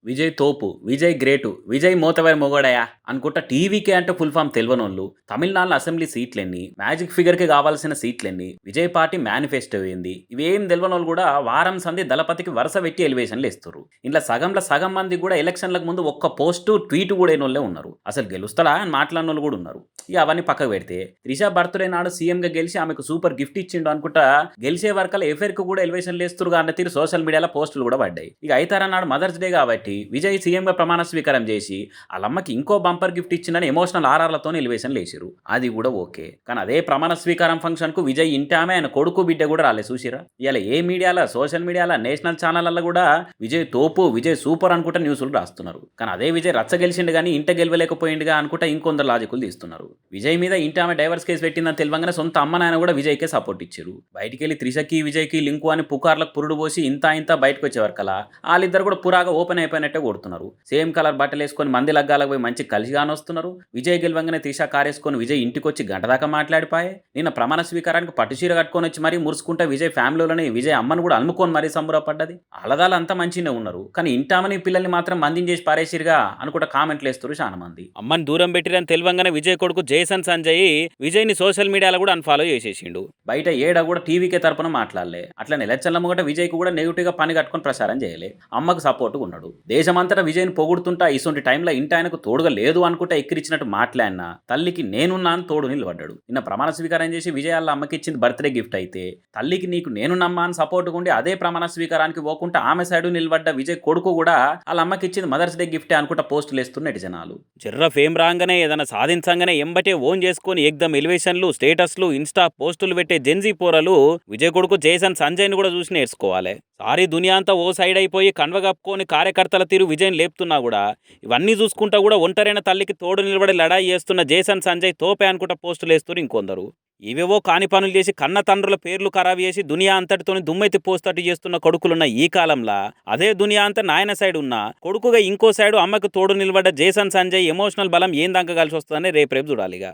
విజయ్ తోపు, విజయ్ గ్రేటు, విజయ్ మోతవరి మొగోడయా అనుకుంటా టీవీకే అంటే ఫుల్ ఫామ్ తెలవనోళ్ళు, తమిళనాడులో అసెంబ్లీ సీట్లెన్ని, మ్యాజిక్ ఫిగర్‌కి కావాల్సిన సీట్లెన్ని, విజయ్ పార్టీ మేనిఫెస్టో ఏంది, ఇవేం తెలవనోళ్ళు కూడా వారం సంధి దళపతికి వరుస పెట్టి ఎలివేషన్‌లు ఇస్తుర్రు. ఇంట్లో సగంలో సగం మంది కూడా ఎలక్షన్‌లకు ముందు ఒక్క పోస్టు, ట్వీట్ కూడా ఎనోళ్ళే ఉన్నారు. అసలు గెలుస్తాడా అని మాట్లాడినోళ్ళు కూడా ఉన్నారు. ఇక అవన్నీ పక్కకు పెడితే త్రిష బర్త్‌డే నాడు సీఎంగా గెలిచి ఆమెకు సూపర్ గిఫ్ట్ ఇచ్చిండు అనుకుంటా గెలిచే వరకల్లా ఎఫైర్‌కి కూడా ఎలివేషన్‌లు ఏస్తుర్రుగా అన్న తీరు సోషల్ మీడియాలో పోస్టులు కూడా పడ్డాయి. ఇక అయితారన్నాడు మదర్స్ డే కాబట్టి విజయ్ సీఎంగా ప్రమాణ స్వీకారం చేసి వాళ్ళమ్మకి ఇంకో బంపర్ గిఫ్ట్ ఇచ్చిందని ఎమోషనల్ ఆర్ఆర్లతో ఎలివేషన్లు వేసిరు. అది కూడా ఓకే. కానీ అదే ప్రమాణ స్వీకారం ఫంక్షన్ కు విజయ్ ఇంటి ఆమె ఆయన కొడుకు బిడ్డ కూడా రాలే చూసిరా. ఇలా ఏ మీడియాలో సోషల్ మీడియాలో నేషనల్ ఛానళ్ళల్లో కూడా విజయ్ తోపు విజయ్ సూపర్ అనుకుంటా న్యూస్లు రాస్తున్నారు. కానీ అదే విజయ్ రచ్చ గెలిచిండు కానీ ఇంట గెలవలేకపోయిండుగా అనుకుంటా ఇంకొందరు లాజికులు తీస్తున్నారు. విజయ్ మీద ఇంటి ఆమె డైవర్స్ కేసు పెట్టిందని తెలియంగానే సొంత అమ్మ నాయన కూడా విజయ్కే సపోర్ట్ ఇచ్చారు. బయటికి వెళ్ళి త్రిషకి విజయ్కి లింకు అని పుకార్లకు పురుడు పోసి ఇంత బయటకు వచ్చేవరకలా వాళ్ళిద్దరు కూడా పురాగా ఓపెన్ అయిపోయినట్టే కొడుతున్నారు. సేమ్ కలర్ బట్టలు వేసుకొని మంది లగ్గాలకు పోయి మంచి కలిసిగానే వస్తున్నారు. విజయ్ గెలవంగానే త్రిష కారేసుకొని విజయ్ ఇంటికి వచ్చి గంట దాకా మాట్లాడిపాయే. నిన్న ప్రమాణ స్వీకారానికి పట్టుచీర కట్టుకొని వచ్చి మరీ మురుసుకుంటే విజయ్ ఫ్యామిలీలోని విజయ్ అమ్మను కూడా అలుముకొని మరీ సంబరపడ్డది. అలదాలు అంతా మంచిగానే ఉన్నారు. కానీ ఇంటామని పిల్లల్ని మాత్రం మందిని చేసి పారేసిరుగా అనుకుంటా కామెంట్లు వేస్తారు చాలా మంది. అమ్మని దూరం పెట్టిరని తెలివంగానే విజయ్ కొడుకు జేసన్ సంజయ్ విజయ్ని సోషల్ మీడియాలో కూడా అన్ఫాలో చేసేసిండు. బయట ఏడ కూడా టీవీకే తరపున మాట్లాడలే. అట్లనే ఎలక్షన్ల ముంగట విజయ్కు కూడా నెగిటివ్ గా పని కట్టుకొని ప్రచారం చేయలే. అమ్మకు సపోర్ట్గా ఉన్నాడు. దేశమంతటా విజయ్ని పొగుడుతుంటా ఇటువంటి టైంలో ఇంటి ఆయనకు తోడుగా లేదు అనుకుంటా ఎక్కిరిచ్చినట్టు మాట్లాడినా తల్లికి నేనున్నా అని తోడు నిలబడ్డాడు. నిన్న ప్రమాణ స్వీకారం చేసి విజయ్ వాళ్ళ అమ్మకి ఇచ్చింది బర్త్డే గిఫ్ట్ అయితే తల్లికి నీకు నేనున్నమ్మా అని సపోర్ట్గా ఉండి అదే ప్రమాణ స్వీకారానికి పోకుంటా ఆమె సైడు నిలబడ్డ విజయ్ కొడుకు కూడా వాళ్ళ అమ్మకి ఇచ్చింది మదర్స్ డే గిఫ్టే అనుకుంటా పోస్టులు వేస్తున్నట్టు జనాలు. జర్ర ఫేమ్ రాగానే ఏదైనా సాధించంగానే ఎంబటే ఓన్ చేసుకొని ఎగ్దమ్ ఎలివేషన్లు స్టేటస్లు ఇన్స్టా పోస్టులు పెట్టే జెన్జీ పోరలు విజయ్ కొడుకు జేసన్ సంజయ్ని కూడా చూసి నేర్చుకోవాలి. సారీ దునియా అంతా ఓ సైడ్ అయిపోయి కన్వగప్పుకొని కార్యకర్తల తీరు విజయ్ లేపుతున్నా కూడా ఇవన్నీ చూసుకుంటా కూడా ఒంటరైన తల్లికి తోడు నిలబడి లడాయి చేస్తున్న జేసన్ సంజయ్ తోపే అనుకుంటా పోస్టులు వేస్తున్నారు ఇంకొందరు. ఇవేవో కాని పనులు చేసి కన్న తండ్రుల పేర్లు ఖరాబ్ చేసి దునియా అంతటితోని దుమ్మెత్తి పోస్తట్టు చేస్తున్న కొడుకులున్న ఈ కాలంలో అదే దునియా అంతా నాయన సైడ్ ఉన్న కొడుకుగా ఇంకో సైడు అమ్మకు తోడు నిలబడ్డ జేసన్ సంజయ్ ఎమోషనల్ బలం ఏం దాకా కలిసి వస్తుందని రేపు చూడాలిగా.